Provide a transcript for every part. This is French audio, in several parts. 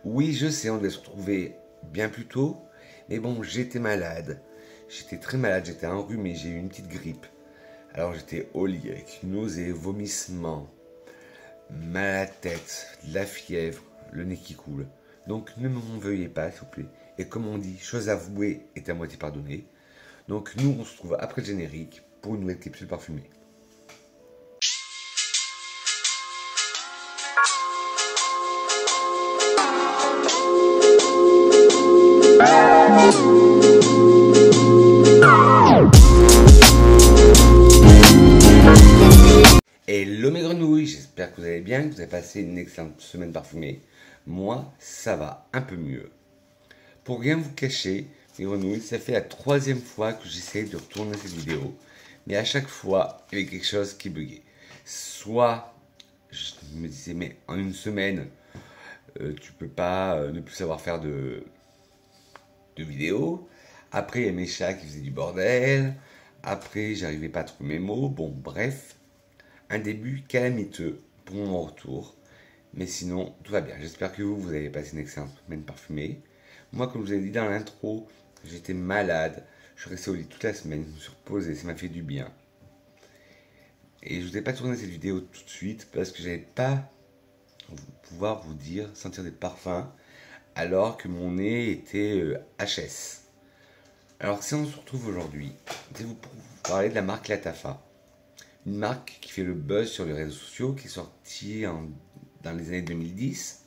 Oui, je sais, on devait se retrouver bien plus tôt, mais bon, j'étais malade. J'étais très malade, j'étais enrhumé, j'ai eu une petite grippe. Alors j'étais au lit avec nausées, vomissements, mal à la tête, de la fièvre, le nez qui coule. Donc ne m'en veuillez pas, s'il vous plaît. Et comme on dit, chose avouée est à moitié pardonnée. Donc nous, on se retrouve après le générique pour une nouvelle capsule parfumée. Hello mes grenouilles, j'espère que vous allez bien, que vous avez passé une excellente semaine parfumée. Moi, ça va un peu mieux. Pour rien vous cacher, mes grenouilles, ça fait la troisième fois que j'essaye de retourner cette vidéo. Mais à chaque fois, il y avait quelque chose qui buguait. Soit, je me disais, mais en une semaine, tu peux pas ne plus savoir faire de vidéos. Après, il y a mes chats qui faisaient du bordel. Après, j'arrivais pas à trouver mes mots. Bon, bref, un début calamiteux pour mon retour. Mais sinon, tout va bien. J'espère que vous avez passé une excellente semaine parfumée. Moi, comme je vous ai dit dans l'intro, j'étais malade. Je suis resté au lit toute la semaine. Je me suis reposé. Ça m'a fait du bien. Et je ne vous ai pas tourné cette vidéo tout de suite parce que j'avais pas pouvoir vous dire, sentir des parfums alors que mon nez était HS. Alors si on se retrouve aujourd'hui, je vais vous parler de la marque Lattafa. Une marque qui fait le buzz sur les réseaux sociaux, qui est sortie dans les années 2010,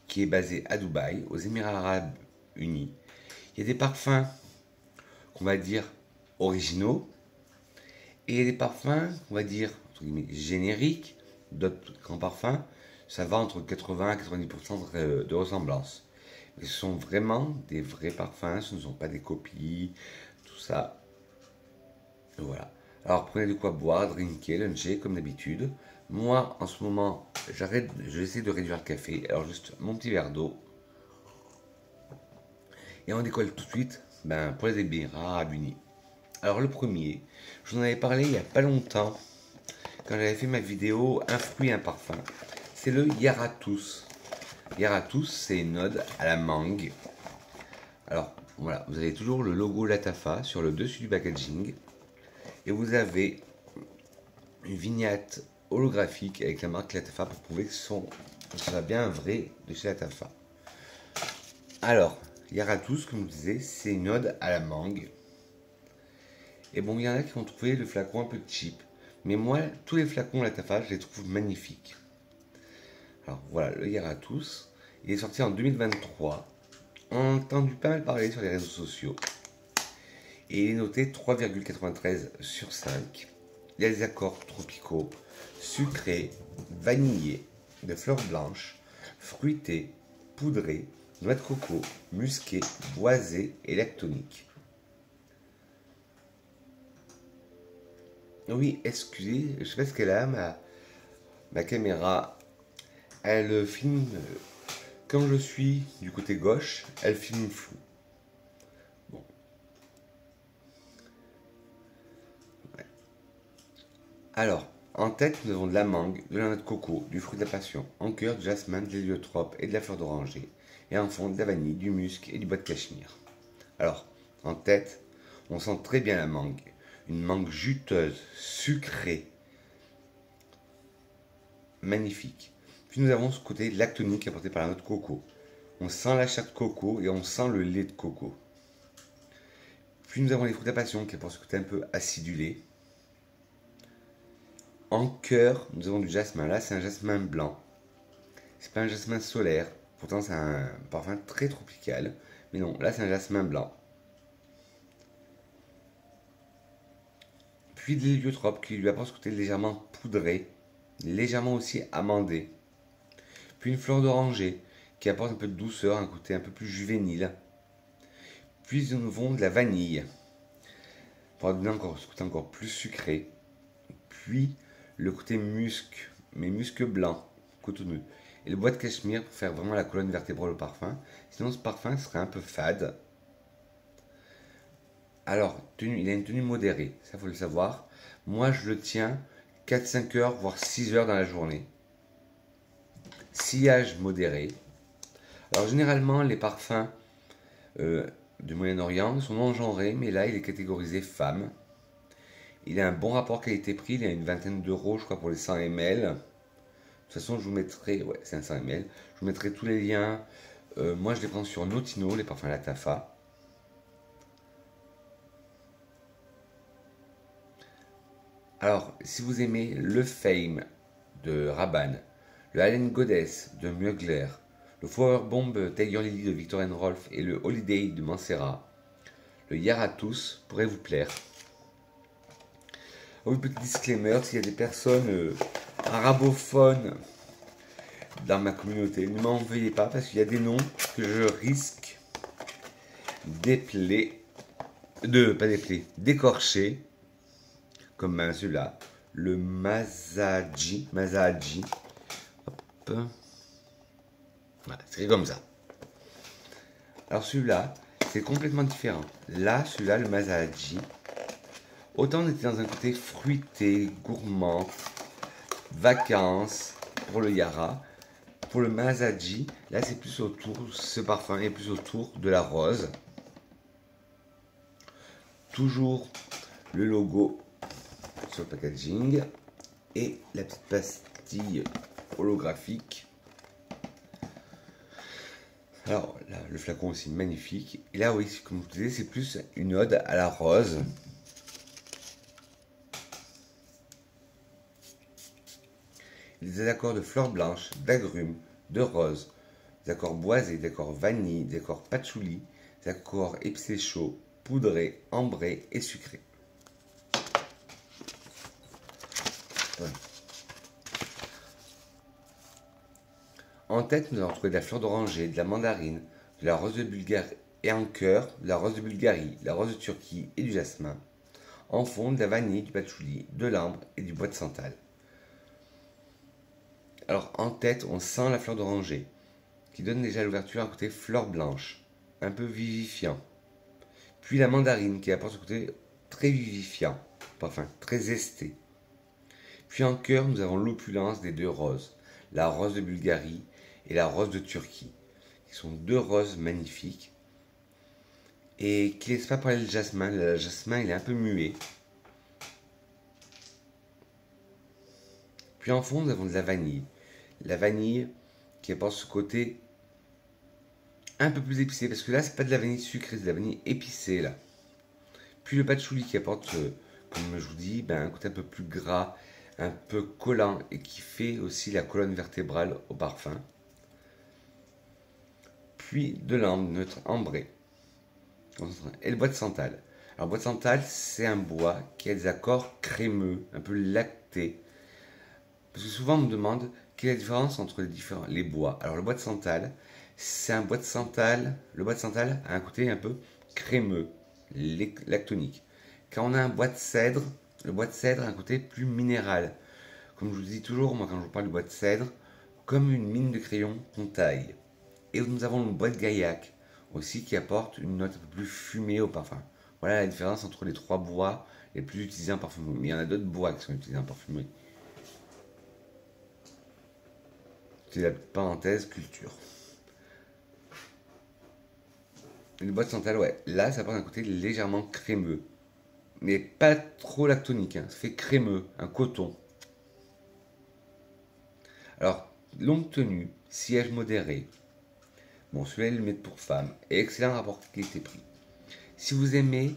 qui est basée à Dubaï, aux Émirats Arabes Unis. Il y a des parfums qu'on va dire originaux, et il y a des parfums qu'on va dire entre guillemets, génériques, d'autres grands parfums, ça va entre 80 et 90% de ressemblance. Mais ce sont vraiment des vrais parfums, ce ne sont pas des copies, tout ça. Voilà. Alors prenez de quoi boire, drinker, luncher comme d'habitude. Moi en ce moment, j'essaie de réduire le café. Alors juste mon petit verre d'eau. Et on décolle tout de suite pour les Émirats Arabes Unis. Alors le premier, je vous en avais parlé il n'y a pas longtemps, quand j'avais fait ma vidéo Un fruit, un parfum. C'est le Yaratus. Yaratus, c'est une ode à la mangue. Alors voilà, vous avez toujours le logo Lattafa sur le dessus du packaging. Et vous avez une vignette holographique avec la marque Lattafa pour prouver que ce soit bien un vrai de chez Lattafa. Alors, Yaratus, comme je vous disais, c'est une ode à la mangue. Et bon, il y en a qui ont trouvé le flacon un peu cheap. Mais moi, tous les flacons Lattafa, je les trouve magnifiques. Alors voilà, le Yaratus, il est sorti en 2023. On a entendu pas mal parler sur les réseaux sociaux. Et il est noté 3,93 sur 5. Il y a des accords tropicaux, sucrés, vanillés, de fleurs blanches, fruités, poudrés, noix de coco, musqués, boisés et lactoniques. Oui, excusez, je sais pas ce qu'elle a, ma caméra, elle filme, quand je suis du côté gauche, elle filme flou. Bon. Ouais. Alors, en tête, nous avons de la mangue, de la noix de coco, du fruit de la passion, en cœur, du jasmin, de l'héliotrope et de la fleur d'oranger, et en fond, de la vanille, du musc et du bois de cachemire. Alors, en tête, on sent très bien la mangue. Une mangue juteuse, sucrée, magnifique. Puis nous avons ce côté lactonique apporté par la noix de coco. On sent la chair de coco et on sent le lait de coco. Puis nous avons les fruits de la passion qui apportent ce côté un peu acidulé. En cœur, nous avons du jasmin. Là, c'est un jasmin blanc. C'est pas un jasmin solaire. Pourtant, c'est un parfum très tropical. Mais non, là, c'est un jasmin blanc. Puis de l'héliotrope qui lui apporte ce côté légèrement poudré, légèrement aussi amandé. Puis une fleur d'oranger qui apporte un peu de douceur, un côté un peu plus juvénile. Puis nous avons de la vanille pour donner encore ce côté encore plus sucré. Puis le côté musc, mais musc blanc, cotonneux. Et le bois de cachemire pour faire vraiment la colonne vertébrale au parfum. Sinon ce parfum serait un peu fade. Alors, il a une tenue modérée, ça faut le savoir. Moi je le tiens 4-5 heures, voire 6 heures dans la journée. Sillage modéré. Alors généralement, les parfums du Moyen-Orient sont non genrés, mais là, il est catégorisé femme. Il a un bon rapport qualité-prix, il a une vingtaine d'euros, je crois, pour les 100 ml. De toute façon, je vous mettrai, ouais, c'est un 100 ml. Je vous mettrai tous les liens. Moi, je les prends sur Notino, les parfums Latafa. Alors, si vous aimez le Fame de Rabanne, le Allen Goddess de Mugler, le Flower Bomb Tiger Lily de Viktor Rolf et le Holiday de Mancera, le Yaratus pourrait vous plaire. Oui, petit disclaimer, s'il y a des personnes arabophones dans ma communauté, ne m'en veuillez pas parce qu'il y a des noms que je risque d'écorcher, comme celui-là, le Mazaji. Hop. Voilà, c'est comme ça. Alors celui-là, c'est complètement différent. Là, celui-là, le Mazaji, autant on était dans un côté fruité, gourmand, vacances pour le Yara. Pour le Mazaji, là c'est plus autour, ce parfum est plus autour de la rose. Toujours le logo sur le packaging et la petite pastille holographique. Alors là, le flacon aussi magnifique. Et là oui, comme je vous disais, c'est plus une ode à la rose. Des accords de fleurs blanches, d'agrumes, de roses, des accords boisés, des accords vanille, des accords patchouli, des accords épicés chauds, poudrés, ambrés et sucrés. Voilà. En tête, nous allons trouver de la fleur d'oranger, de la mandarine, de la rose de Bulgarie et en cœur, de la rose de Bulgarie, de la rose de Turquie et du jasmin. En fond, de la vanille, du patchouli, de l'ambre et du bois de santal. Alors en tête, on sent la fleur d'oranger, qui donne déjà à l'ouverture un côté fleur blanche, un peu vivifiant. Puis la mandarine, qui apporte ce côté très vivifiant, enfin très esté. Puis en cœur, nous avons l'opulence des deux roses, la rose de Bulgarie et la rose de Turquie, qui sont deux roses magnifiques, et qui ne laissent pas parler le jasmin. Le jasmin, il est un peu muet. Puis en fond, nous avons de la vanille. La vanille qui apporte ce côté un peu plus épicé, parce que là, c'est pas de la vanille sucrée, c'est de la vanille épicée, là. Puis le patchouli qui apporte, comme je vous dis, un côté un peu plus gras, un peu collant, et qui fait aussi la colonne vertébrale au parfum. Puis de l'ambre neutre ambré. Et le bois de santal. Alors, le bois de santal, c'est un bois qui a des accords crémeux, un peu lactés. Parce que souvent, on me demande quelle est la différence entre les bois. Alors, le bois de santal, c'est un bois de santal. Le bois de santal a un côté un peu crémeux, lactonique. Quand on a un bois de cèdre, le bois de cèdre a un côté plus minéral. Comme je vous dis toujours, moi, quand je vous parle du bois de cèdre, comme une mine de crayon qu'on taille. Et nous avons le bois de gaillac aussi qui apporte une note un peu plus fumée au parfum. Voilà la différence entre les trois bois les plus utilisés en parfumerie. Mais il y en a d'autres bois qui sont utilisés en parfumerie. C'est la parenthèse culture. Et le bois de santal, ouais, là ça apporte un côté légèrement crémeux. Mais pas trop lactonique, hein. Ça fait crémeux, un coton. Alors, longue tenue, siège modéré. Bon, celui-là, il le met pour femme. Et excellent rapport qualité-prix. Si vous aimez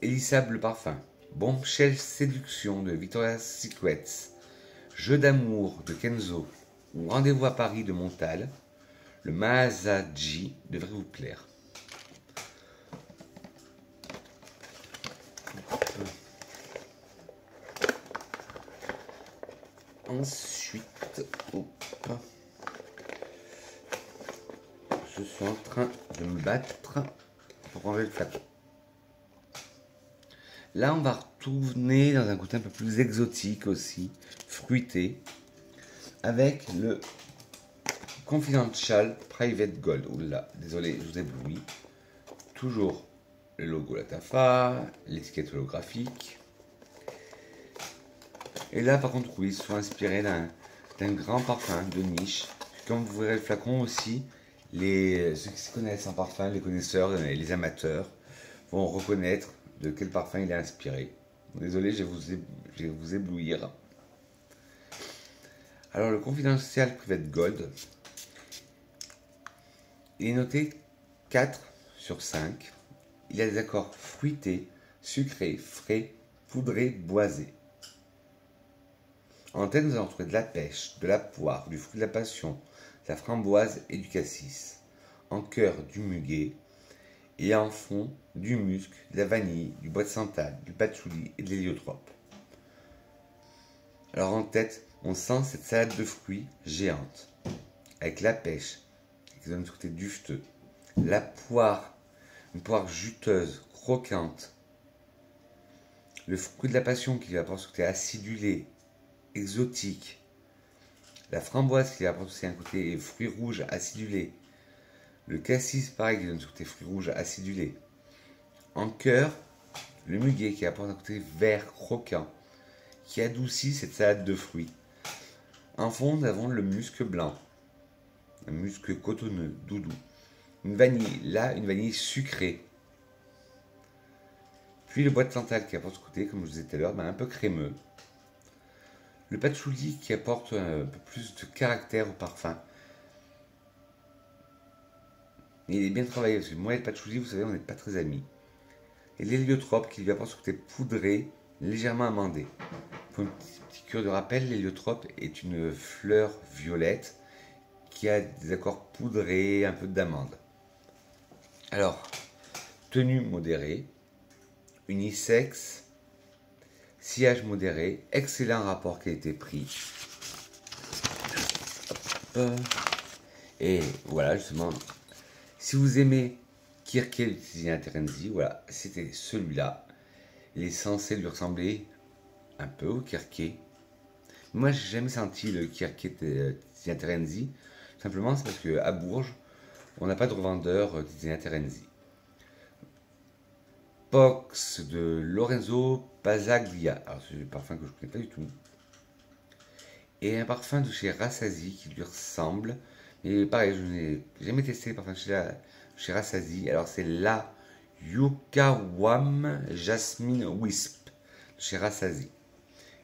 Elissable Parfum, Bombshell Séduction de Victoria's Secrets, Jeu d'amour de Kenzo ou Rendez-vous à Paris de Montal, le Mazaji devrait vous plaire. Ensuite, je suis en train de me battre pour ranger le flacon. Là, on va retourner dans un côté un peu plus exotique aussi, fruité, avec le Confidential Private Gold. Oula, désolé, je vous éblouis. Toujours le logo Latafa, l'étiquette holographique. Et là, par contre, oui, ils sont inspirés d'un grand parfum de niche. Comme vous verrez le flacon aussi, Ceux qui se connaissent en parfum, les connaisseurs et les amateurs, vont reconnaître de quel parfum il est inspiré. Désolé, je vais vous éblouir. Alors, le Confidential Private Gold, il est noté 4 sur 5. Il a des accords fruités, sucrés, frais, poudrés, boisés. En tête, nous allons trouver de la pêche, de la poire, du fruit de la passion, de la framboise et du cassis. En cœur, du muguet. Et en fond, du musc, de la vanille, du bois de santal, du patchouli et de l'héliotrope. Alors en tête, on sent cette salade de fruits géante, avec la pêche, qui donne ce côté dufteux. La poire, une poire juteuse, croquante. Le fruit de la passion qui lui apporte ce côté acidulé, exotique. La framboise qui lui apporte aussi un côté fruit rouge acidulé. Le cassis, pareil, qui donne ce côté fruit rouge acidulé. En cœur, le muguet qui apporte un côté vert croquant, qui adoucit cette salade de fruits. En fond, nous avons le musc blanc, un musc cotonneux, doudou. Une vanille, là, une vanille sucrée. Puis le bois de santal qui apporte ce côté, comme je vous disais tout à l'heure, un peu crémeux. Le patchouli qui apporte un peu plus de caractère au parfum. Il est bien travaillé, parce que moi et le patchouli, vous savez, on n'est pas très amis. Et l'héliotrope qui lui apporte ce côté poudré, légèrement amandé. Pour une petite cure de rappel, l'héliotrope est une fleur violette qui a des accords poudrés, un peu d'amande. Alors, tenue modérée, unisexe, sillage modéré, excellent rapport qualité-prix. Et voilà, justement, si vous aimez Kirke de Tiziana Terenzi, voilà, c'était celui-là. Il est censé lui ressembler un peu au Kirke. Moi, j'ai jamais senti le Kirke de Tiziana Terenzi. Simplement, c'est parce qu'à Bourges, on n'a pas de revendeur Tiziana Terenzi. Pox de Lorenzo Pasaglia. Alors, c'est un parfum que je ne connais pas du tout. Et un parfum de chez Rassasi qui lui ressemble. Et pareil, je n'ai jamais testé le parfum chez Rassasi. Alors, c'est la Yukawam Jasmine Wisp de chez Rassasi,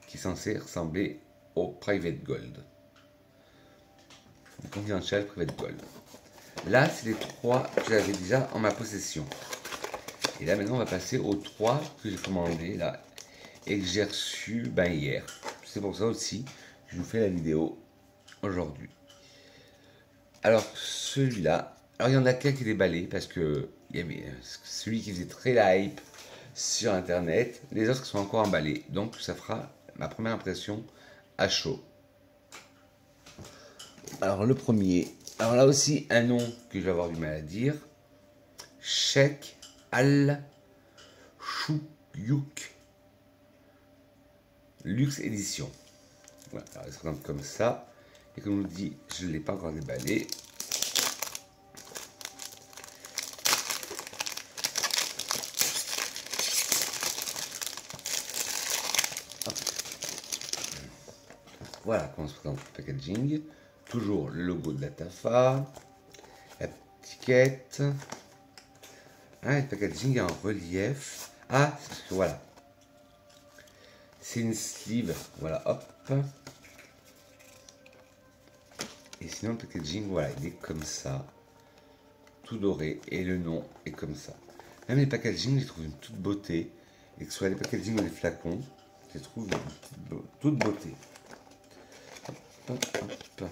qui est censé ressembler au Private Gold. Le Confidential Private Gold. Là, c'est les trois que j'avais déjà en ma possession. Et là, maintenant, on va passer aux trois que j'ai commandés là et que j'ai reçus hier. C'est pour ça aussi que je vous fais la vidéo aujourd'hui. Alors, celui-là, alors il y en a qu'un qui est déballé parce que il y avait celui qui faisait très la hype sur internet, les autres sont encore emballés. Donc, ça fera ma première impression à chaud. Alors, le premier, alors là aussi, un nom que je vais avoir du mal à dire, Sheikh Al Chouyuk Luxe Édition. Voilà, alors il se présente comme ça. Et comme je vous dis, je ne l'ai pas encore déballé. Hop. Voilà comment se présente le packaging. Toujours le logo de la Tafa, l'étiquette. Ah, le packaging est en relief. Ah, voilà. C'est une sleeve. Voilà, hop. Et sinon, le packaging, voilà, il est comme ça. Tout doré. Et le nom est comme ça. Même les packaging, je trouve une toute beauté. Et que ce soit les packaging ou les flacons, je trouve toute beauté. Hop, hop, hop.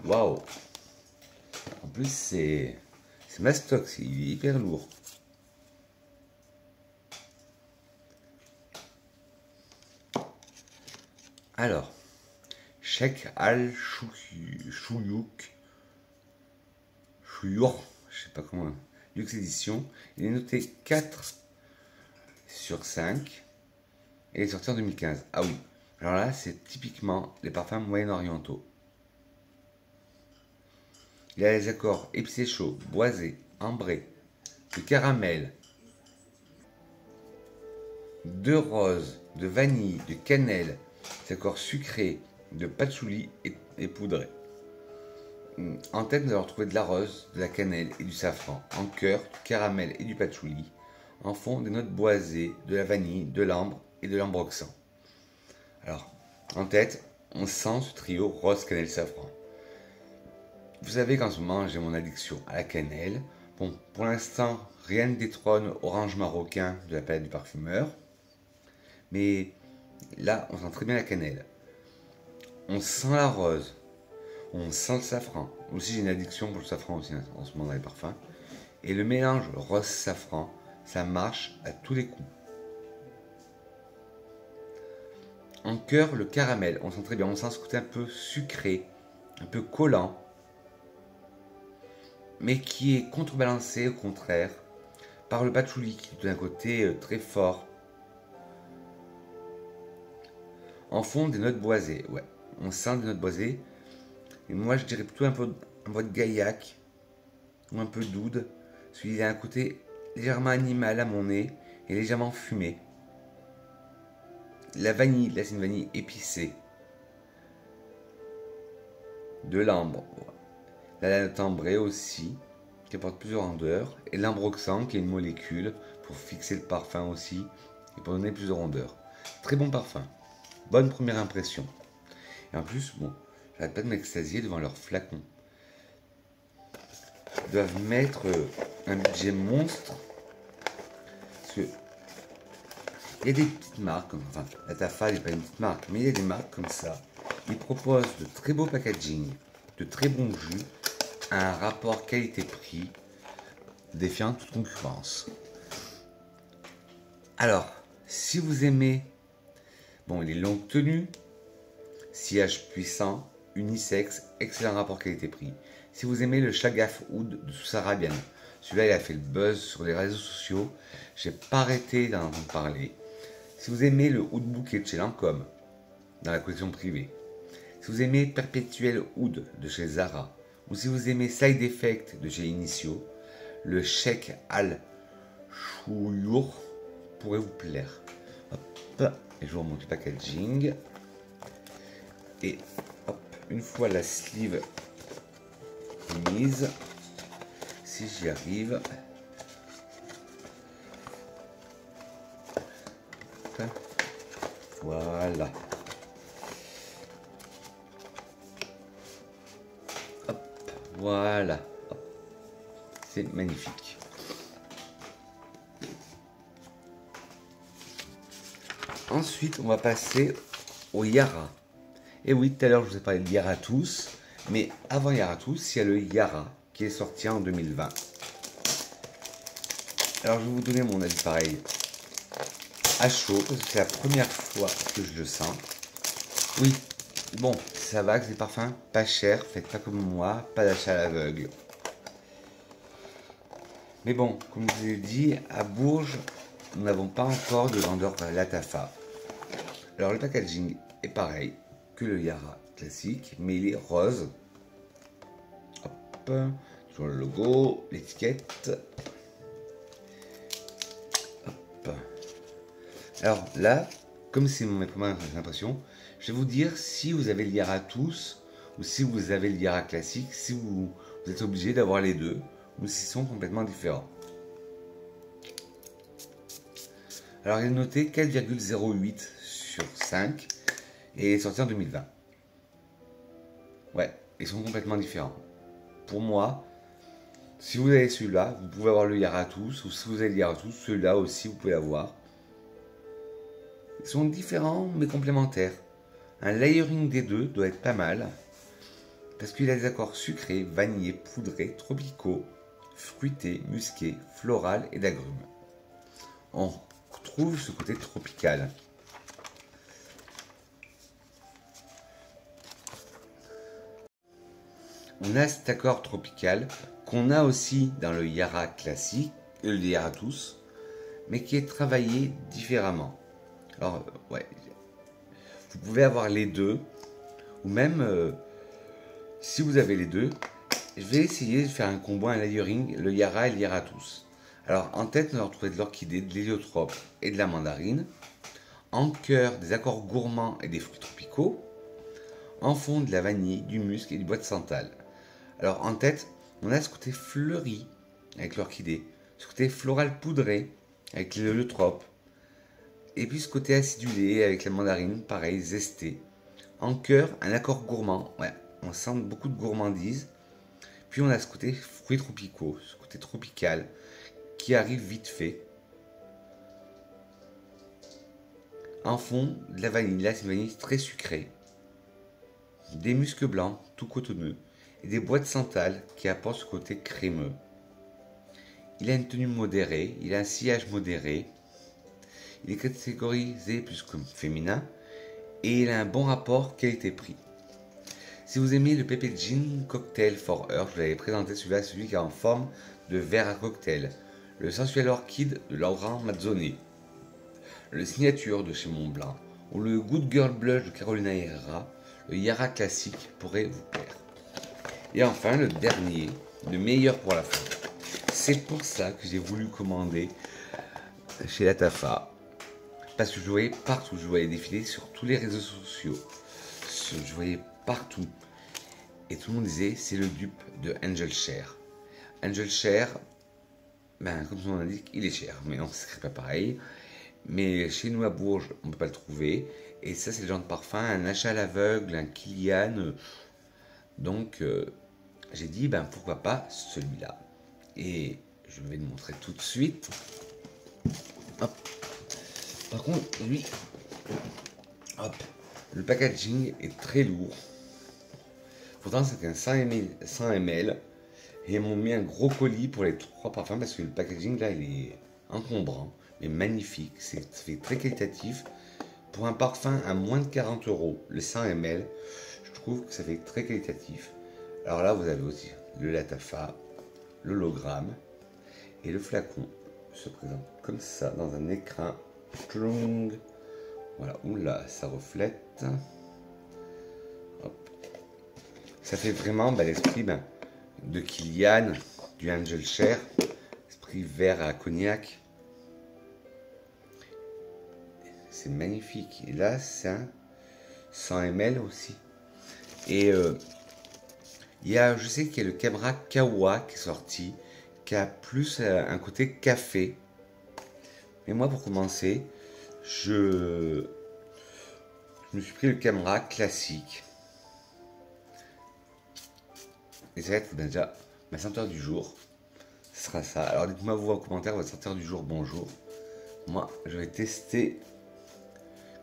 Waouh! En plus, c'est mastox, il est hyper lourd. Alors, Sheikh Al Chouyuk, je sais pas comment, Luxe Édition, il est noté 4 sur 5 et il est sorti en 2015. Ah oui, alors là, c'est typiquement les parfums moyen-orientaux. Il a les accords épicé chaud, boisé, ambré, de caramel, de rose, de vanille, de cannelle, des accords sucrés, de patchouli et poudré. En tête, nous allons retrouver de la rose, de la cannelle et du safran. En cœur, du caramel et du patchouli. En fond, des notes boisées, de la vanille, de l'ambre et de l'ambroxan. Alors, en tête, on sent ce trio rose, cannelle, safran. Vous savez qu'en ce moment, j'ai mon addiction à la cannelle. Bon, pour l'instant, rien ne détrône Orange Marocain de la palette du parfumeur. Mais là, on sent très bien la cannelle. On sent la rose. On sent le safran. Aussi, j'ai une addiction pour le safran aussi en ce moment dans les parfums. Et le mélange rose-safran, ça marche à tous les coups. En cœur, le caramel, on sent très bien. On sent ce côté un peu sucré, un peu collant, mais qui est contrebalancé au contraire par le patchouli qui est d'un côté très fort. En fond, des notes boisées, ouais. On sent des notes boisées. Et moi, je dirais plutôt un peu de gaillac ou un peu d'oud. Parce qu'il a un côté légèrement animal à mon nez et légèrement fumé. La vanille, là c'est une vanille épicée. De l'ambre. La note ambrée aussi, qui apporte plusieurs rondeurs. Et l'ambroxan, qui est une molécule pour fixer le parfum aussi et pour donner plusieurs rondeurs. Très bon parfum. Bonne première impression. Et en plus, bon, j'arrête pas de m'extasier devant leurs flacons. Ils doivent mettre un budget monstre. Parce que il y a des petites marques, enfin, la Tafa n'est pas une petite marque, mais il y a des marques comme ça. Ils proposent de très beaux packaging, de très bons jus, à un rapport qualité-prix défiant toute concurrence. Alors, si vous aimez, bon, les longues tenues, sillage puissant, unisexe, excellent rapport qualité-prix. Si vous aimez le Shagaf Oud de Soussarabian, celui-là il a fait le buzz sur les réseaux sociaux, j'ai pas arrêté d'en entendre parler. Si vous aimez le Oud Bouquet de chez Lancôme, dans la collection privée, si vous aimez Perpétuel Oud de chez Zara, ou si vous aimez Side Effect de chez Initio, le Sheikh Al Chouyour pourrait vous plaire. Hop, et je vous remonte le packaging. Et hop, une fois la sleeve mise, si j'y arrive, voilà. Hop, voilà. C'est magnifique. Ensuite, on va passer au Yara. Et oui, tout à l'heure, je vous ai parlé de Yara Tous. Mais avant Yara Tous, il y a le Yara qui est sorti en 2020. Alors, je vais vous donner mon avis pareil à chaud, parce que c'est la première fois que je le sens. Oui, bon, ça va, que c'est des parfums pas chers, faites pas comme moi, pas d'achat à l'aveugle. Mais bon, comme je vous ai dit, à Bourges, nous n'avons pas encore de vendeur Latafa. Alors le packaging est pareil que le Yara classique, mais il est rose. Hop, sur le logo, l'étiquette. Hop. Alors là, comme c'est mes premières impressions, je vais vous dire si vous avez le Yara Tous ou si vous avez le Yara classique, si vous êtes obligé d'avoir les deux ou s'ils sont complètement différents. Alors il est noté 4,08 sur 5 et il est sorti en 2020. Ouais, ils sont complètement différents. Pour moi, si vous avez celui-là, vous pouvez avoir le Yara Tous, ou si vous avez le Yara Tous, celui-là aussi vous pouvez l'avoir. Ils sont différents mais complémentaires. Un layering des deux doit être pas mal, parce qu'il a des accords sucrés, vanillés, poudrés, tropicaux, fruités, musqués, floral et d'agrumes. On trouve ce côté tropical. On a cet accord tropical qu'on a aussi dans le Yara classique, le Yara Tous, mais qui est travaillé différemment. Alors, ouais, vous pouvez avoir les deux, ou même si vous avez les deux, je vais essayer de faire un combo, un layering, le Yara et le Yara Tous. Alors, en tête, nous allons retrouver de l'orchidée, de l'héliotrope et de la mandarine. En cœur, des accords gourmands et des fruits tropicaux. En fond, de la vanille, du musc et du bois de santal. Alors en tête, on a ce côté fleuri avec l'orchidée, ce côté floral poudré avec l'héliotrope, et puis ce côté acidulé avec la mandarine, pareil, zesté. En cœur, un accord gourmand, ouais, on sent beaucoup de gourmandise. Puis on a ce côté fruits tropicaux, ce côté tropical qui arrive vite fait. En fond, de la vanille, là c'est une vanille très sucrée. Des muscs blancs, tout cotonneux, et des bois de santal qui apportent ce côté crémeux. Il a une tenue modérée, il a un sillage modéré, il est catégorisé plus comme féminin, et il a un bon rapport qualité-prix. Si vous aimez le Pepe Gin Cocktail for Her, je vous l'avais présenté celui-là, celui qui est en forme de verre à cocktail, le Sensuel Orchid de Laurent Mazzoni, le Signature de chez Montblanc, ou le Good Girl Blush de Carolina Herrera, le Yara classique pourrait vous plaire. Et enfin, le dernier, le meilleur pour la fin. C'est pour ça que j'ai voulu commander chez Latafa. Parce que je voyais partout, je voyais défiler sur tous les réseaux sociaux. Je voyais partout. Et tout le monde disait, c'est le dupe de Angel Share. Angel Share, ben, comme son nom l'indique, il est cher. Mais non, c'est pas pareil. Mais chez nous à Bourges, on ne peut pas le trouver. Et ça, c'est le genre de parfum, un achat à l'aveugle, un Kilian. Donc, j'ai dit, ben pourquoi pas celui-là. Et je vais le montrer tout de suite. Hop. Par contre, lui, hop, le packaging est très lourd. Pourtant, c'est un 100 ml. Et ils m'ont mis un gros colis pour les 3 parfums parce que le packaging là, il est encombrant, mais magnifique. C'est très qualitatif. Pour un parfum à moins de 40 €, le 100 ml, je trouve que ça fait très qualitatif. Alors là, vous avez aussi le Latafa, l'hologramme et le flacon se présente comme ça dans un écrin. Voilà, oula, ça reflète. Hop. Ça fait vraiment l'esprit de Kilian, du Angel Share, esprit vert à cognac. C'est magnifique. Et là, c'est un 100 ml aussi. Et je sais qu'il y a le Camera Kawa qui est sorti, qui a plus un côté café. Mais moi, pour commencer, je me suis pris le Camera classique. Et ça va être déjà ma senteur du jour. Ce sera ça. Alors dites-moi vous en commentaire votre senteur du jour, bonjour. Moi, je vais tester.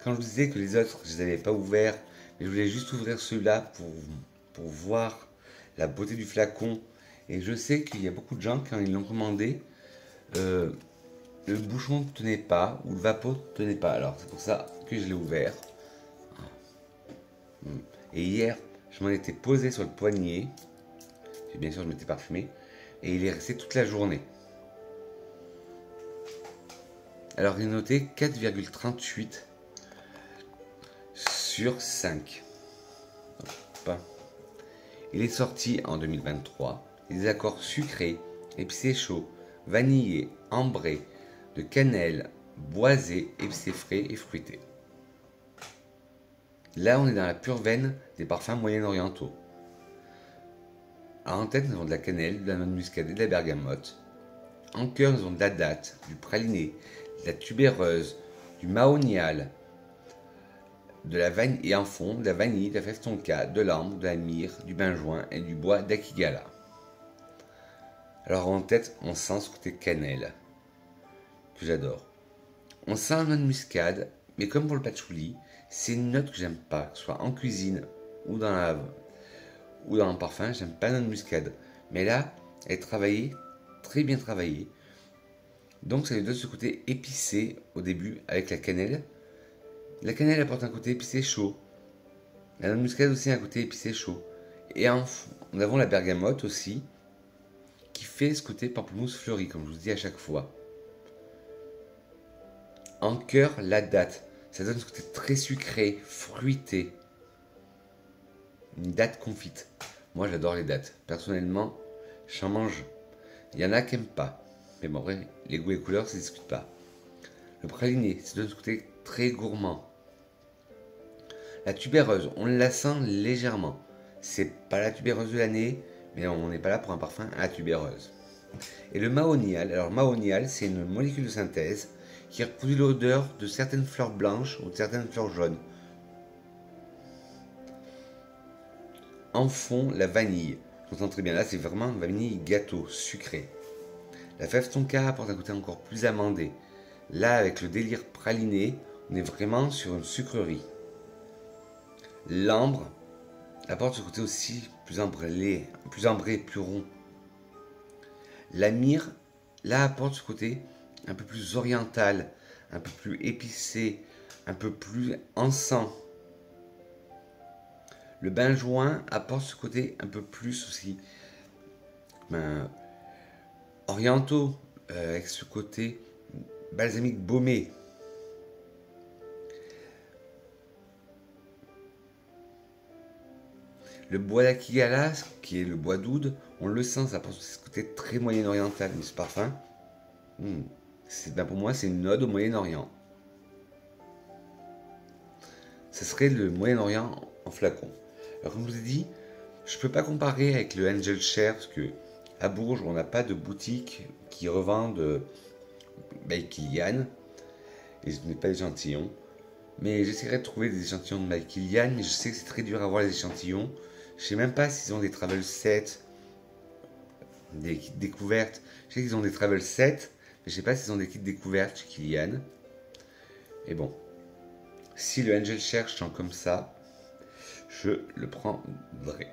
Quand je vous disais que les autres, je ne les avais pas ouverts, mais je voulais juste ouvrir celui-là pour voir la beauté du flacon. Et je sais qu'il y a beaucoup de gens, quand ils l'ont commandé, le bouchon ne tenait pas, ou le vapeau ne tenait pas. Alors c'est pour ça que je l'ai ouvert. Et hier, je m'en étais posé sur le poignet. Et bien sûr, je m'étais parfumé. Et il est resté toute la journée. Alors, il est noté 4,38 sur 5. Hop. Il est sorti en 2023. Des accords sucrés, épicés chauds, vanillés, ambrés, de cannelle, boisé, épicé frais et fruité. Là, on est dans la pure veine des parfums moyen-orientaux. En tête, nous avons de la cannelle, de la noix de muscade et de la bergamote. En cœur, nous avons de la date, du praliné, de la tubéreuse, du mahonial, de la vanille et en fond, de la vanille, de la fève tonka, de l'ambre, de la myrrhe, du benjoin et du bois d'Akigala. Alors en tête, on sent ce côté cannelle, que j'adore. On sent la noix de muscade, mais comme pour le patchouli, c'est une note que j'aime pas, que ce soit en cuisine ou dans le parfum, j'aime pas la noix de muscade. Mais là, elle est travaillée, très bien travaillée. Donc ça lui donne ce côté épicé au début avec la cannelle. La cannelle apporte un côté épicé chaud. La noix de muscade aussi a un côté épicé chaud. Et nous avons la bergamote aussi, qui fait ce côté pamplemousse fleuri, comme je vous dis à chaque fois. En cœur, la date. Ça donne ce côté très sucré, fruité. Une date confite. Moi, j'adore les dates. Personnellement, j'en mange. Il y en a qui n'aiment pas. Mais bon, vrai, les goûts et couleurs, ça ne se discute pas. Le praliné, ça donne ce côté très gourmand. La tubéreuse, on la sent légèrement. C'est pas la tubéreuse de l'année, mais on n'est pas là pour un parfum à la tubéreuse. Et le mahonial, alors mahonial, c'est une molécule de synthèse qui reproduit l'odeur de certaines fleurs blanches ou de certaines fleurs jaunes. En fond, la vanille. On sent très bien, là c'est vraiment une vanille gâteau, sucré. La fève tonka apporte un côté encore plus amandé. Là, avec le délire praliné, on est vraiment sur une sucrerie. L'ambre apporte ce côté aussi plus ambré, plus rond. La myrrhe, là, apporte ce côté un peu plus oriental, un peu plus épicé, un peu plus encens. Le benjoin apporte ce côté un peu plus aussi orientaux, avec ce côté balsamique baumé. Le bois d'Akigala, qui est le bois d'oud, on le sent, ça apporte ce côté très moyen-oriental. Mais ce parfum, pour moi, c'est une ode au Moyen-Orient. Ce serait le Moyen-Orient en flacon. Alors, comme je vous ai dit, je ne peux pas comparer avec le Angel Share, parce que à Bourges, on n'a pas de boutique qui revendent Kilian, et ce n'est pas d'échantillons. Mais j'essaierai de trouver des échantillons de Kilian, mais je sais que c'est très dur à avoir les échantillons. Je sais même pas s'ils ont des travel sets, des kits découvertes. Je sais qu'ils ont des travel sets, mais je sais pas s'ils ont des kits découvertes chez Kilian. Et bon, si le Angel cherche sent comme ça, je le prendrai.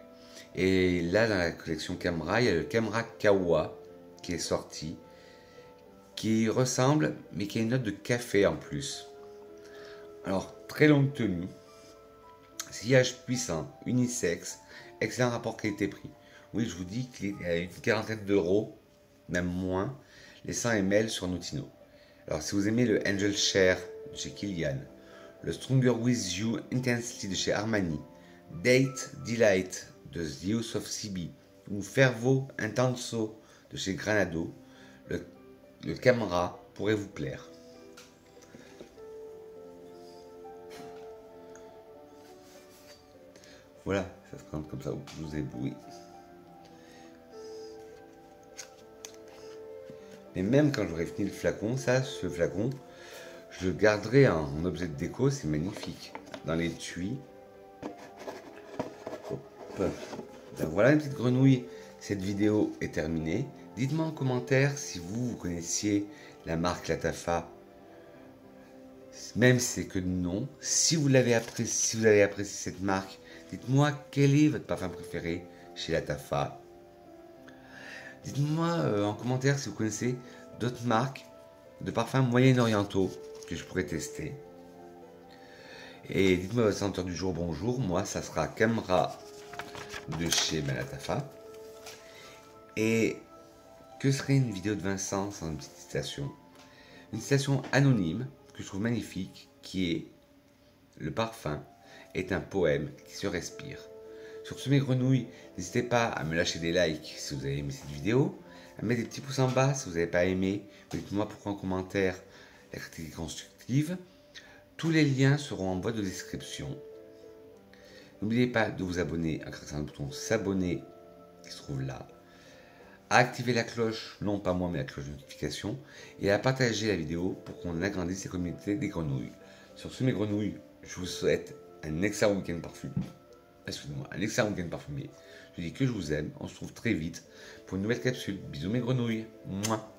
Et là, dans la collection Camera, il y a le Camera Kawa qui est sorti, qui ressemble, mais qui a une note de café en plus. Alors, très longue tenue, sillage puissant, unisexe, excellent rapport qualité-prix. Oui, je vous dis qu'il est à une quarantaine d'euros, même moins, les 100 ml sur Notino. Alors, si vous aimez le Angel Share de chez Kilian, le Stronger With You Intensely de chez Armani, Date Delight de The House of CB ou Fervo Intenso de chez Granado, le Camera pourrait vous plaire. Voilà, ça se présente comme ça, vous avez éblouit. Mais même quand j'aurai fini le flacon, ce flacon, je le garderai en objet de déco, c'est magnifique. Dans l'étui. Ben voilà une petite grenouille, cette vidéo est terminée. Dites-moi en commentaire si vous connaissiez la marque Lattafa, même si c'est que non. Si vous avez apprécié cette marque, dites-moi quel est votre parfum préféré chez Lattafa. Dites-moi en commentaire si vous connaissez d'autres marques de parfums moyen-orientaux que je pourrais tester. Et dites-moi votre senteur du jour, bonjour. Moi, ça sera Camera de chez Lattafa. Et que serait une vidéo de Vincent sans une petite citation? Une citation anonyme que je trouve magnifique, qui est: le parfum est un poème qui se respire. Sur ce, mes grenouilles, n'hésitez pas à me lâcher des likes si vous avez aimé cette vidéo, à mettre des petits pouces en bas si vous n'avez pas aimé. Dites-moi pourquoi en commentaire la critique est constructive. Tous les liens seront en boîte de description. N'oubliez pas de vous abonner en cliquant sur le bouton s'abonner qui se trouve là, à activer la cloche, non pas moi mais la cloche de notification, et à partager la vidéo pour qu'on agrandisse la communauté des grenouilles. Sur ce, mes grenouilles, je vous souhaite un excellent week-end parfumé. Excusez-moi, un excellent week-end parfumé. Je dis que je vous aime, on se retrouve très vite pour une nouvelle capsule. Bisous mes grenouilles. Mouah.